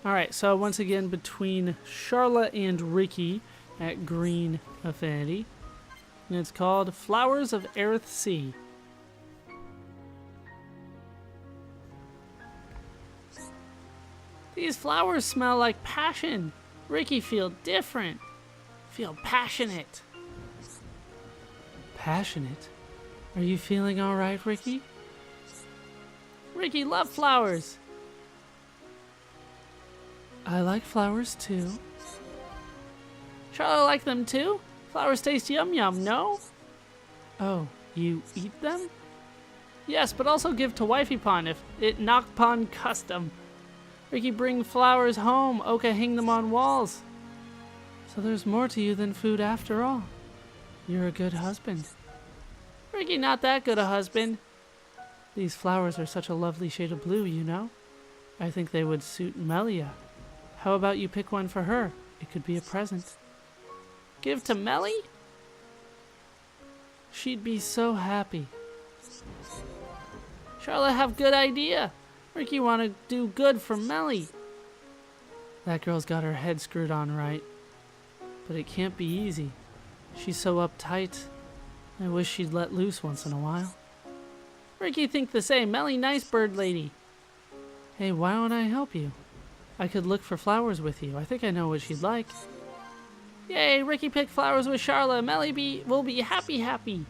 Alright, so once again, between Charlotte and Ricky at green affinity. And it's called Flowers of Aerith Sea. These flowers smell like passion. Ricky, feel different. Feel passionate. Passionate? Are you feeling alright, Ricky? Ricky, love flowers. I like flowers too. Charlotte like them too? Flowers taste yum yum, no? Oh, you eat them? Yes, but also give to Wifey Pon if it knock pon custom. Ricky, bring flowers home. Oka, hang them on walls. So there's more to you than food after all. You're a good husband. Ricky, not that good a husband. These flowers are such a lovely shade of blue, you know? I think they would suit Melia. How about you pick one for her? It could be a present. Give to Melly? She'd be so happy. Charlotte, have good idea. Ricky want to do good for Melly. That girl's got her head screwed on right. But it can't be easy. She's so uptight. I wish she'd let loose once in a while. Ricky think the same. Melly nice bird lady. Hey, why don't I help you? I could look for flowers with you. I think I know what she'd like. Yay, Ricky picked flowers with Charlotte. Melly will be happy.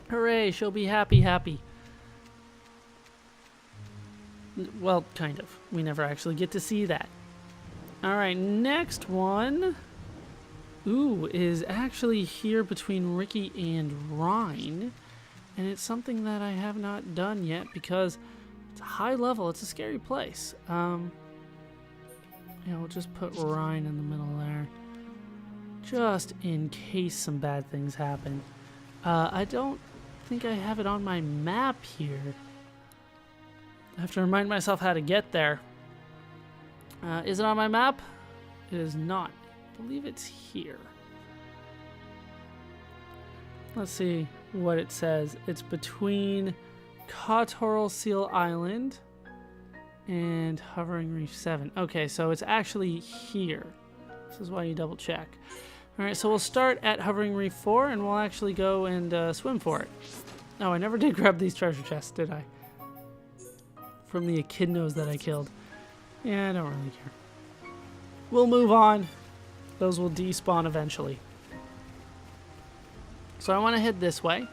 Hooray, she'll be happy. Well, kind of. We never actually get to see that. Alright, next one. Ooh, is actually here between Ricky and Rhine. And it's something that I have not done yet because it's a high level. It's a scary place. Yeah, we'll just put Rhine in the middle there. Just in case some bad things happen. I don't think I have it on my map here. I have to remind myself how to get there. Is it on my map? It is not. I believe it's here. Let's see what it says. It's between Cottoral Seal Island and Hovering Reef 7. Okay, so it's actually here. This is why you double check. Alright, so we'll start at Hovering Reef 4 and we'll actually go and swim for it. Oh, I never did grab these treasure chests, did I? From the echidnas that I killed. Yeah, I don't really care. We'll move on. Those will despawn eventually. So I want to head this way.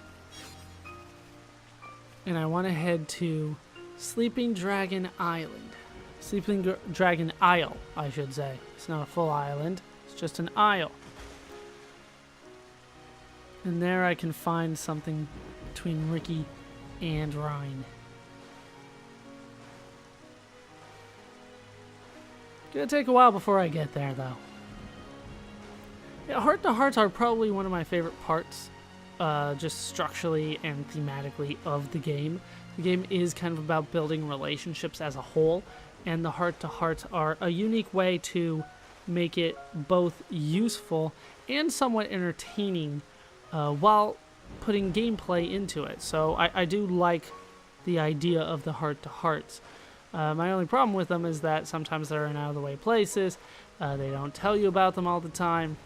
And I want to head to Sleeping Dragon Island. Sleeping Dragon Isle, I should say. It's not a full island. It's just an isle. And there I can find something between Ricky and Rhine. Gonna take a while before I get there, though. Yeah, Heart to Hearts are probably one of my favorite parts, just structurally and thematically of the game. The game is kind of about building relationships as a whole, and the Heart to Hearts are a unique way to make it both useful and somewhat entertaining while putting gameplay into it. So I do like the idea of the Heart to Hearts. My only problem with them is that sometimes they're in out-of-the-way places. They don't tell you about them all the time.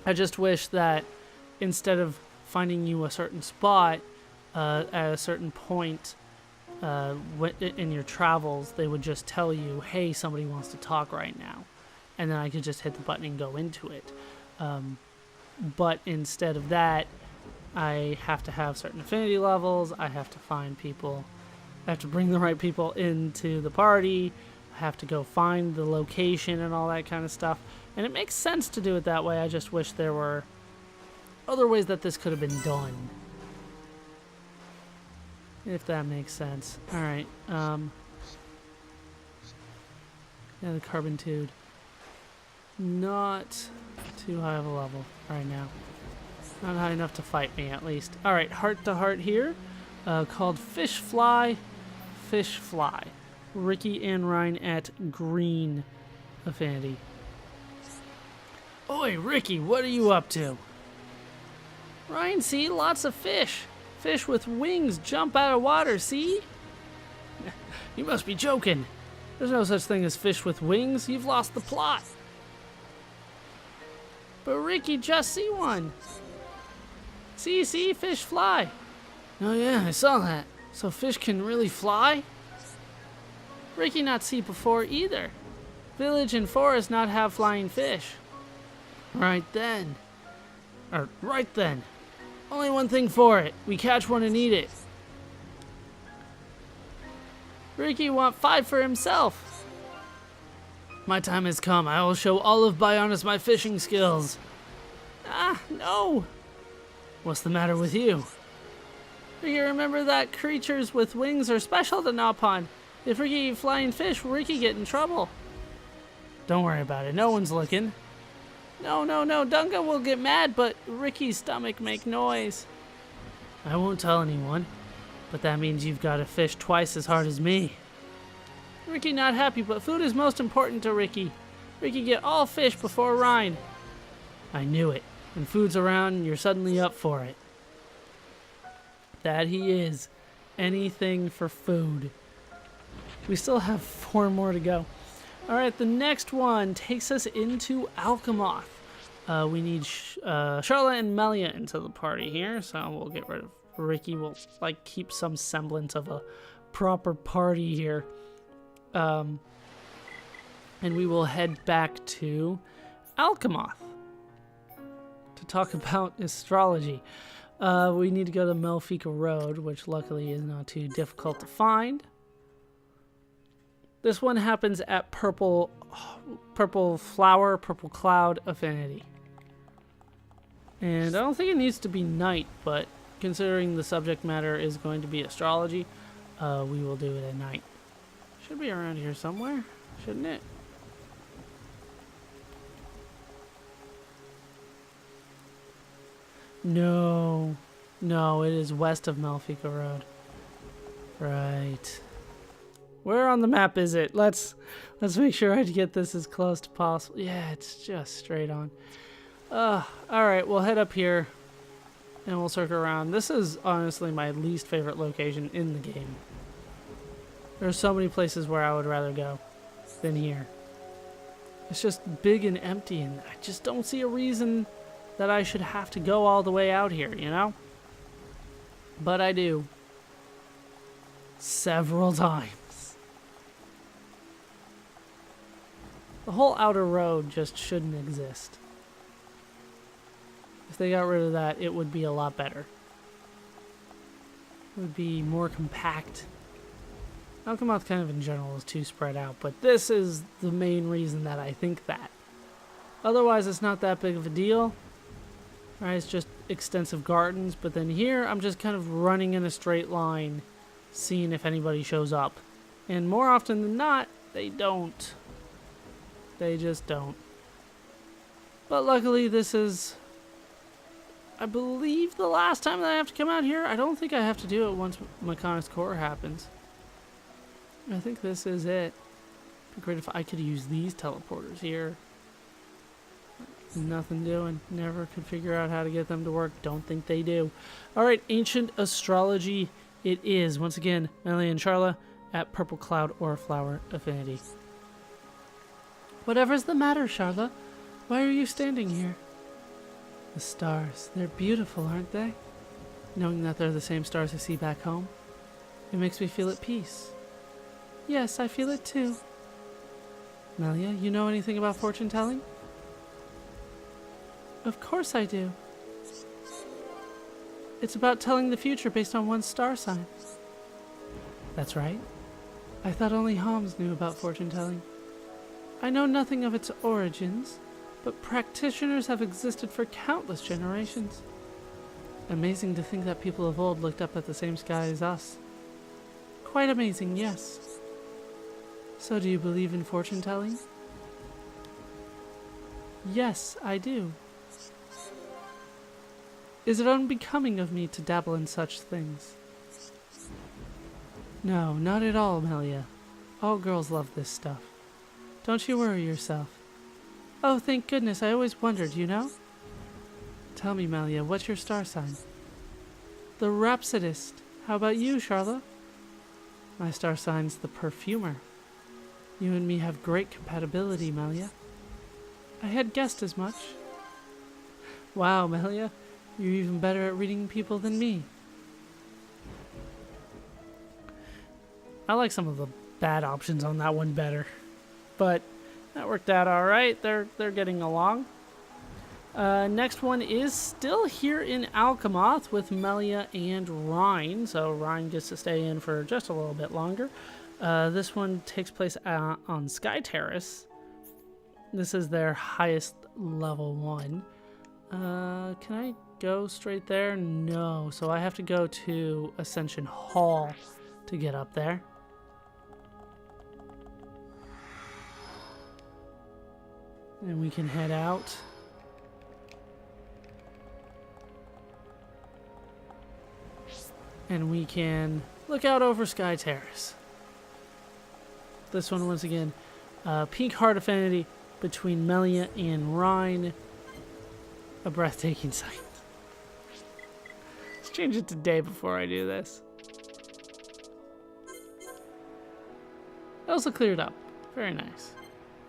I just wish that instead of finding you a certain spot at a certain point in your travels, they would just tell you, hey, somebody wants to talk right now. And then I could just hit the button and go into it. But instead of that, I have to have certain affinity levels. I have to find people. I have to bring the right people into the party. I have to go find the location and all that kind of stuff. And it makes sense to do it that way. I just wish there were other ways that this could have been done. If that makes sense. Alright. Yeah, the carbon tube. Not too high of a level right now. Not high enough to fight me, at least. Alright, Heart to Heart here. Called Fish Fly. Ricky and Rhine at green affinity. Oi, Ricky, what are you up to? Rhine, see? Lots of fish. Fish with wings jump out of water, see? You must be joking. There's no such thing as fish with wings. You've lost the plot. But Ricky, just see one. See, fish fly. Oh yeah, I saw that. So fish can really fly? Ricky not see before either. Village and forest not have flying fish. Right then. Only one thing for it. We catch one and eat it. Ricky want 5 for himself. My time has come. I will show all of Bionis my fishing skills. Ah, no. What's the matter with you? Ricky, remember that creatures with wings are special to Napon. If Ricky eat flying fish, will Ricky get in trouble? Don't worry about it. No one's looking. No. Dunga will get mad, but Ricky's stomach make noise. I won't tell anyone, but that means you've got to fish twice as hard as me. Ricky not happy, but food is most important to Ricky. Ricky get all fish before Rhine. I knew it. When food's around, you're suddenly up for it. That he is. Anything for food. We still have 4 more to go. Alright, the next one takes us into Alchemoth. We need Charlotte and Melia into the party here, so we'll get rid of Ricky. We'll keep some semblance of a proper party here. And we will head back to Alchemoth to talk about astrology. We need to go to Melfika Road, which luckily is not too difficult to find. This one happens at Purple Cloud Affinity. And I don't think it needs to be night, but considering the subject matter is going to be astrology, we will do it at night. Should be around here somewhere, shouldn't it? No, it is west of Melfika Road. Right. Where on the map is it? Let's make sure I get this as close to possible. Yeah, it's just straight on. Alright, we'll head up here and we'll circle around. This is honestly my least favorite location in the game. There's so many places where I would rather go than here. It's just big and empty, and I just don't see a reason that I should have to go all the way out here, you know? But I do. Several times. The whole outer road just shouldn't exist. If they got rid of that, it would be a lot better. It would be more compact. Alchemoth kind of in general is too spread out, but this is the main reason that I think that. Otherwise, it's not that big of a deal. Right, it's just extensive gardens, but then here I'm just kind of running in a straight line, seeing if anybody shows up. And more often than not, they don't. They just don't. But luckily this is, I believe, the last time that I have to come out here. I don't think I have to do it once Mechonis Core happens. I think this is it. It'd be great if I could use these teleporters here. Nothing doing. Never could figure out how to get them to work. Don't think they do. Alright, Ancient Astrology it is. Once again, Melia and Charla at Purple Cloud or Flower Affinity. Whatever's the matter, Charla? Why are you standing here? The stars. They're beautiful, aren't they? Knowing that they're the same stars I see back home. It makes me feel at peace. Yes, I feel it too. Melia, you know anything about fortune telling? Of course I do. It's about telling the future based on one's star sign. That's right. I thought only Homs knew about fortune telling. I know nothing of its origins, but practitioners have existed for countless generations. Amazing to think that people of old looked up at the same sky as us. Quite amazing, yes. So do you believe in fortune telling? Yes, I do. Is it unbecoming of me to dabble in such things? No, not at all, Melia. All girls love this stuff. Don't you worry yourself. Oh, thank goodness, I always wondered, you know? Tell me, Melia, what's your star sign? The Rhapsodist. How about you, Charla? My star sign's the Perfumer. You and me have great compatibility, Melia. I had guessed as much. Wow, Melia, you're even better at reading people than me. I like some of the bad options on that one better, but that worked out all right. They're getting along. Next one is still here in Alchemoth with Melia and Rhine. So Rhine gets to stay in for just a little bit longer. This one takes place on Sky Terrace. This is their highest level one. Can I go straight there? No. So I have to go to Ascension Hall to get up there. And we can head out. And we can look out over Sky Terrace. This one, once again, pink heart affinity between Melia and Rhine. A breathtaking sight. Let's change it to day before I do this. Also cleared up. Very nice.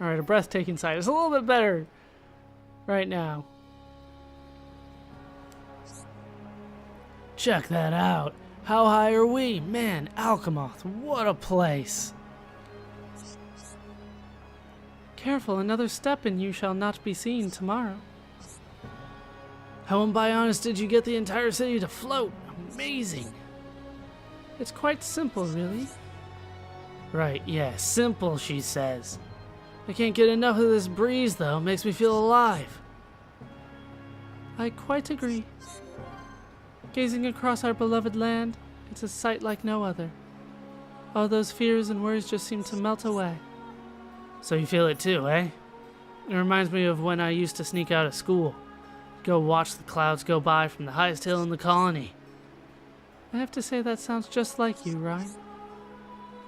Alright, a breathtaking sight. It's a little bit better right now. Check that out. How high are we? Man, Alchemoth, what a place. Careful, another step and you shall not be seen tomorrow. How, by honest, did you get the entire city to float? Amazing. It's quite simple, really. Right, yeah, simple, she says. I can't get enough of this breeze, though. Makes me feel alive. I quite agree. Gazing across our beloved land, it's a sight like no other. All those fears and worries just seem to melt away. So you feel it too, eh? It reminds me of when I used to sneak out of school. Go watch the clouds go by from the highest hill in the colony. I have to say that sounds just like you, Ryan.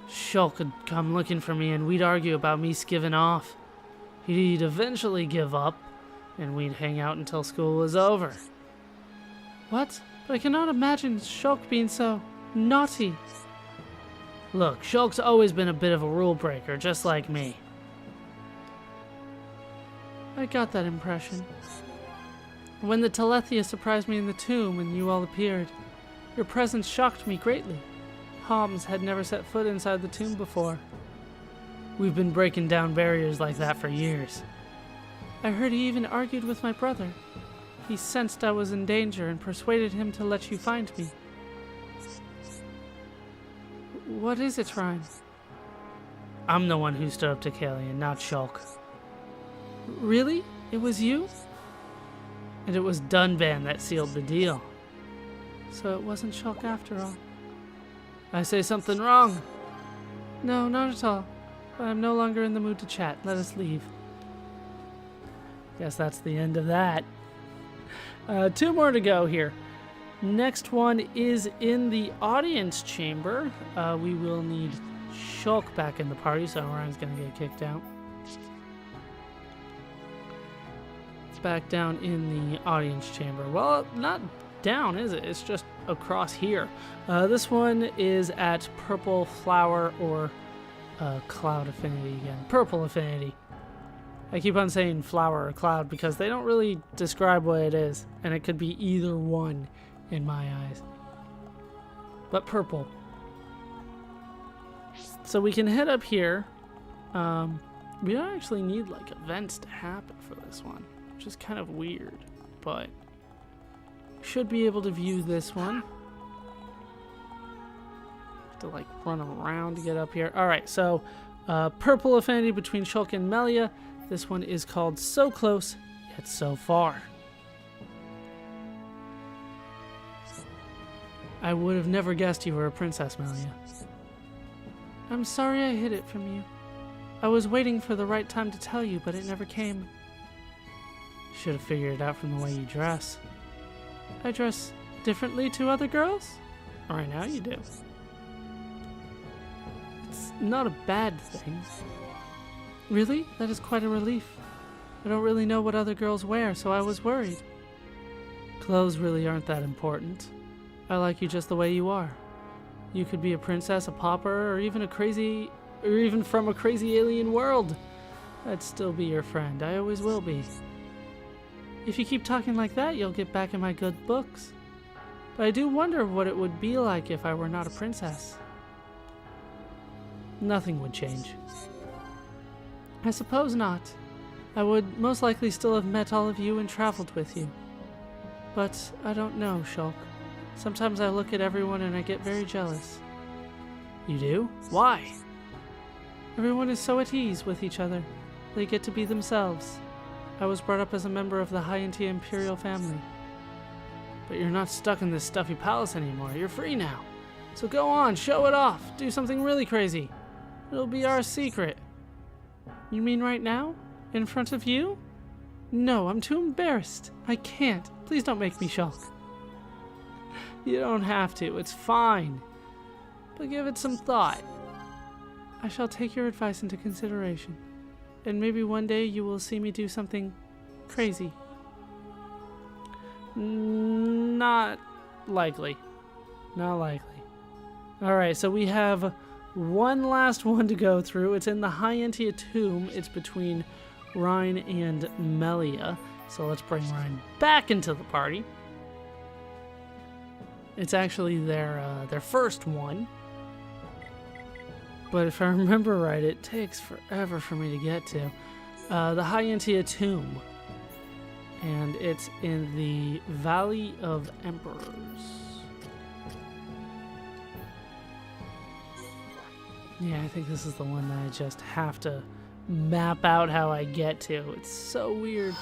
Shulk would come looking for me and we'd argue about me skiving off. He'd eventually give up, and we'd hang out until school was over. What? But I cannot imagine Shulk being so naughty. Look, Shulk's always been a bit of a rule breaker, just like me. I got that impression. When the Telethia surprised me in the tomb and you all appeared, your presence shocked me greatly. Homs had never set foot inside the tomb before. We've been breaking down barriers like that for years. I heard he even argued with my brother. He sensed I was in danger and persuaded him to let you find me. What is it, Rhyme? I'm the one who stood up to Kalian, not Shulk. Really? It was you? And it was Dunban that sealed the deal. So it wasn't Shulk after all. I say something wrong? No, not at all. But I'm no longer in the mood to chat. Let us leave. Guess that's the end of that. 2 more to go here. Next one is in the audience chamber. We will need Shulk back in the party, so Ryan's going to get kicked out. Back down in the audience chamber. Well, not down, is it? It's just across here. This one is at Purple Flower or Cloud Affinity again. Purple Affinity. I keep on saying flower or cloud because they don't really describe what it is, and it could be either one in my eyes. But purple. So we can head up here. We don't actually need like events to happen for this one, which is kind of weird, but should be able to view this one. To like run around to get up here. Alright, so purple affinity between Shulk and Melia. This one is called So Close, Yet So Far. I would have never guessed you were a princess, Melia. I'm sorry I hid it from you. I was waiting for the right time to tell you, but it never came. Should have figured it out from the way you dress. I dress differently to other girls? Right now you do. It's not a bad thing. Really? That is quite a relief. I don't really know what other girls wear, so I was worried. Clothes really aren't that important. I like you just the way you are. You could be a princess, a pauper, or even a crazy or even from a crazy alien world, I'd still be your friend. I always will be. If you keep talking like that, you'll get back in my good books. But I do wonder what it would be like if I were not a princess. Nothing would change. I suppose not. I would most likely still have met all of you and traveled with you. But I don't know, Shulk. Sometimes I look at everyone and I get very jealous. You do? Why? Everyone is so at ease with each other. They get to be themselves. I was brought up as a member of the High-Enti Imperial family. But you're not stuck in this stuffy palace anymore. You're free now. So go on, show it off. Do something really crazy. It'll be our secret. You mean right now? In front of you? No, I'm too embarrassed. I can't. Please don't make me Shulk. You don't have to. It's fine. But give it some thought. I shall take your advice into consideration. And maybe one day you will see me do something crazy. Not likely. Not likely. Alright, so we have one last one to go through. It's in the High-Enti tomb. It's between Rhine and Melia. So let's bring Rhine back into the party. It's actually their first one. But if I remember right, it takes forever for me to get to. The High-Enti tomb. And it's in the Valley of Emperors. Yeah, I think this is the one that I just have to map out how I get to. It's so weird.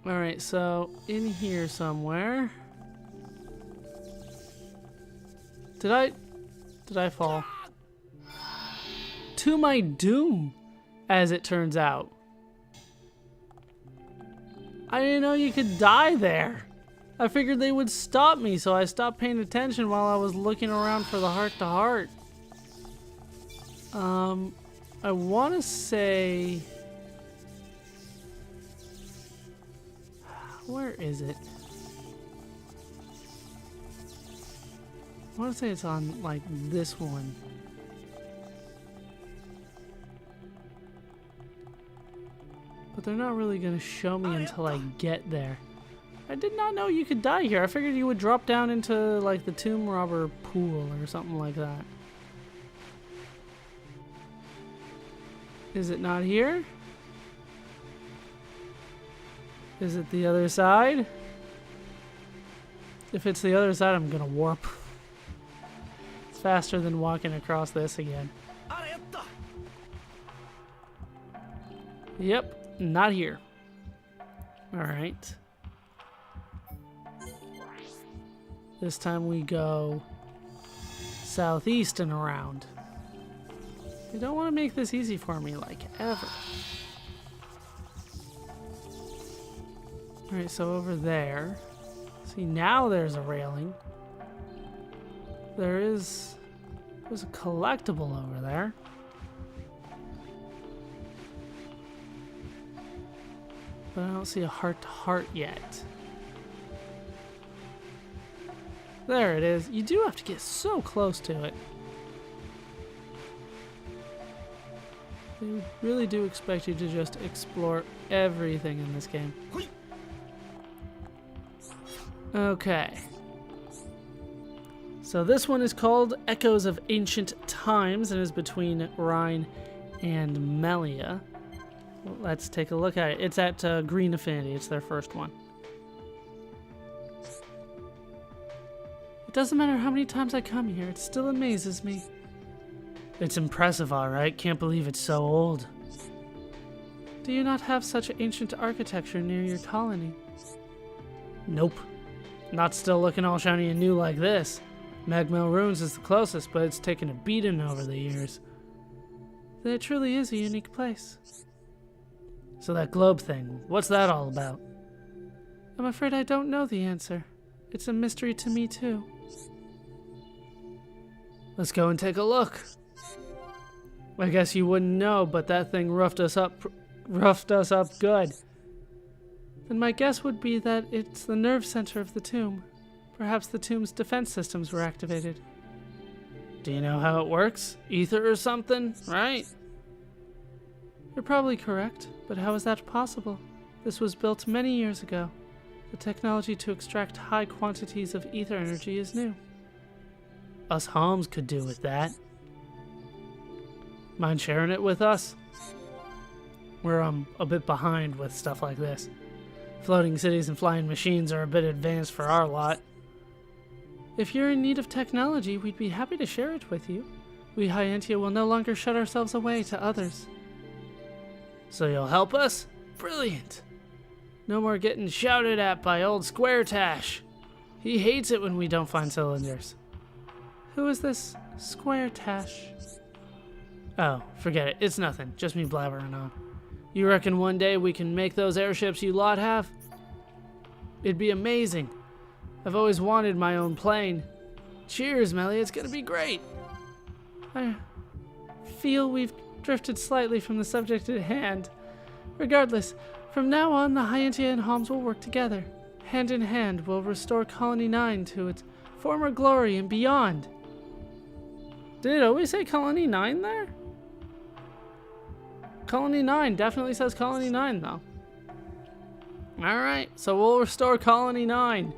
Alright, so in here somewhere. Did I fall? To my doom, as it turns out. I didn't know you could die there. I figured they would stop me, so I stopped paying attention while I was looking around for the heart-to-heart. I want to say... Where is it? I want to say it's on, like, this one. But they're not really going to show me until I get there. I did not know you could die here. I figured you would drop down into, like, the tomb robber pool or something like that. Is it not here? Is it the other side? If it's the other side, I'm gonna warp. It's faster than walking across this again. Yep, not here. Alright. This time we go southeast and around. They don't want to make this easy for me, like, ever. Alright, so over there. See, now there's a railing. There's a collectible over there. But I don't see a heart-to-heart yet. There it is. You do have to get so close to it. They really do expect you to just explore everything in this game. Okay. So this one is called Echoes of Ancient Times and is between Rhine and Melia. Let's take a look at it. It's at Green Affinity. It's their first one. It doesn't matter how many times I come here, it still amazes me. It's impressive, alright. Can't believe it's so old. Do you not have such ancient architecture near your colony? Nope. Not still looking all shiny and new like this. Magmel Ruins is the closest, but it's taken a beating over the years. Then it truly is a unique place. So that globe thing, what's that all about? I'm afraid I don't know the answer. It's a mystery to me too. Let's go and take a look. I guess you wouldn't know, but that thing roughed us up good. Then my guess would be that it's the nerve center of the tomb. Perhaps the tomb's defense systems were activated. Do you know how it works? Ether or something, right? You're probably correct, but how is that possible? This was built many years ago. The technology to extract high quantities of ether energy is new. Us Homs could do with that. Mind sharing it with us? We're a bit behind with stuff like this. Floating cities and flying machines are a bit advanced for our lot. If you're in need of technology, we'd be happy to share it with you. We Hyantia will no longer shut ourselves away to others. So you'll help us? Brilliant! No more getting shouted at by old Square Tash. He hates it when we don't find cylinders. Who is this Square Tash? Oh, forget it. It's nothing. Just me blabbering on. You reckon one day we can make those airships you lot have? It'd be amazing. I've always wanted my own plane. Cheers, Melly. It's gonna be great. I feel we've drifted slightly from the subject at hand. Regardless, from now on, the Hyantia and Homs will work together. Hand in hand, we'll restore Colony 9 to its former glory and beyond. Did it always say Colony 9 there? Colony 9 definitely says Colony 9, though. Alright, so we'll restore Colony 9.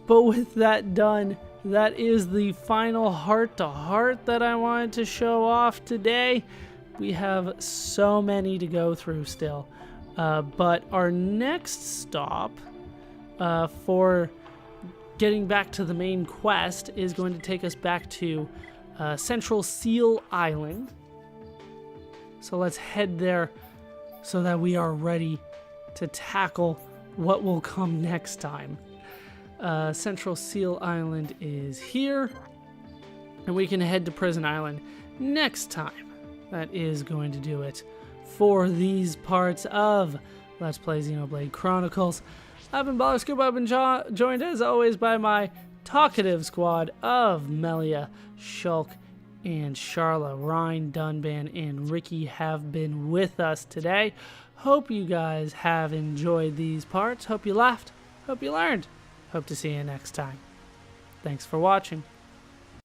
But with that done, that is the final heart-to-heart that I wanted to show off today. We have so many to go through still. But our next stop for getting back to the main quest is going to take us back to Central Seal Island. So let's head there so that we are ready to tackle what will come next time. Central Seal Island is here, and we can head to Prison Island next time. That is going to do it for these parts of Let's Play Xenoblade Chronicles. I've been ballerscuba. I've been joined as always by my talkative squad of Melia, Shulk, and Charla. Ryan, Dunban, and Ricky have been with us today. Hope you guys have enjoyed these parts. Hope you laughed. Hope you learned. Hope to see you next time. Thanks for watching.